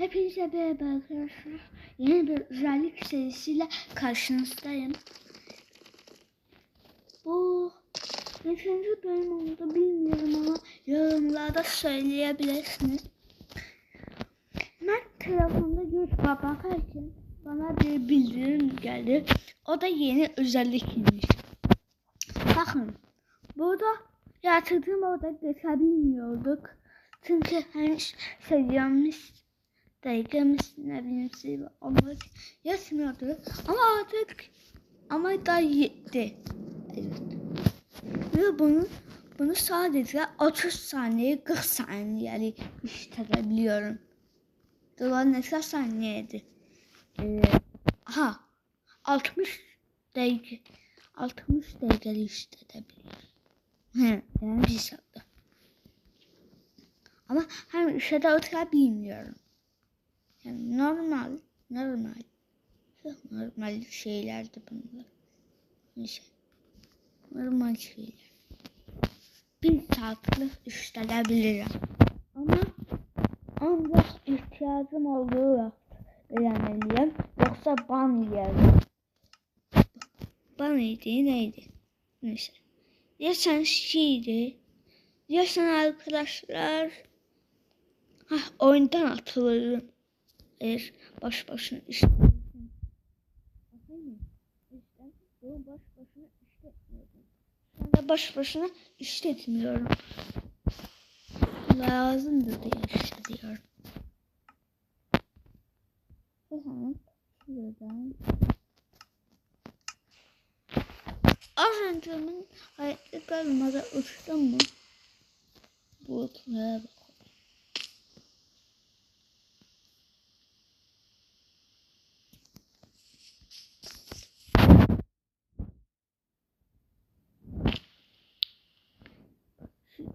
Hepinize merhaba arkadaşlar. Yeni bir özellik serisiyle karşınızdayım. Bu kaçıncı bölüm oldu bilmiyorum ama yorumlarda söyleyebilirsiniz. Ben telefonda YouTube'a bakarken bana bir bildirim geldi. O da yeni özellikmiş. Bakın, burada yatırdığım orada geçebilmiyorduk. Çünkü henüz sayılmış dakikamız ne bileyim olmak yetmiyordu. Ama da yetti. Evet. Ve bunu sadece 30 saniye 40 saniye işletebiliyorum. Dolar ne saniyeydi? 60 dakika işletebiliyorum. Yani bir saatte. Ama hem işe de oturabiliyorum. Yani normal şeylerdi bunlar. Neyse. Normal şeyler. Bir saatlik işletebilirim. Ama ancak ihtiyacım olduğu vakit öğrenmeliyim. Yoksa ban yerim. Ban neydi? Neyse. Yaşan şeydi. Yaşan arkadaşlar. Oyundan atılırım. Eğer baş başına işletmiyordum. Ben de baş başına işletmiyorum. Lazımdır diye işletiyorum. Şuradan. Az öncemin hayatta kalmadan uçtum mu? Bulutlara bak.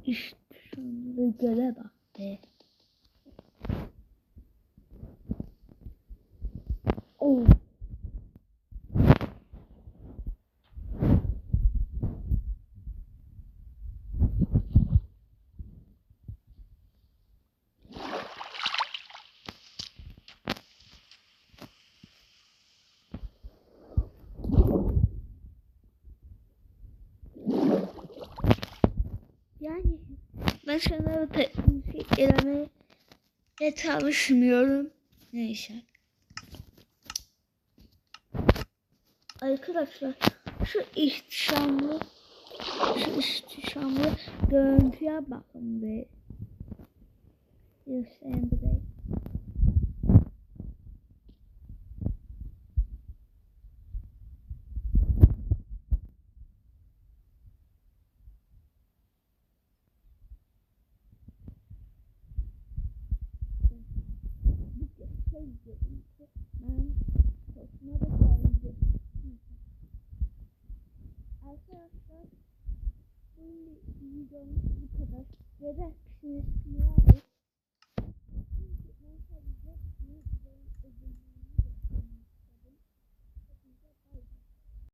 İşte şunları göre bak be. Oh. Yani ben sana teknik elemeye çalışmıyorum. Neyse. Arkadaşlar şu ihtişamlı görüntüye bakın be. Göstereyim burayı. Arkadaşlar bu videomuz bu kadar. Ve de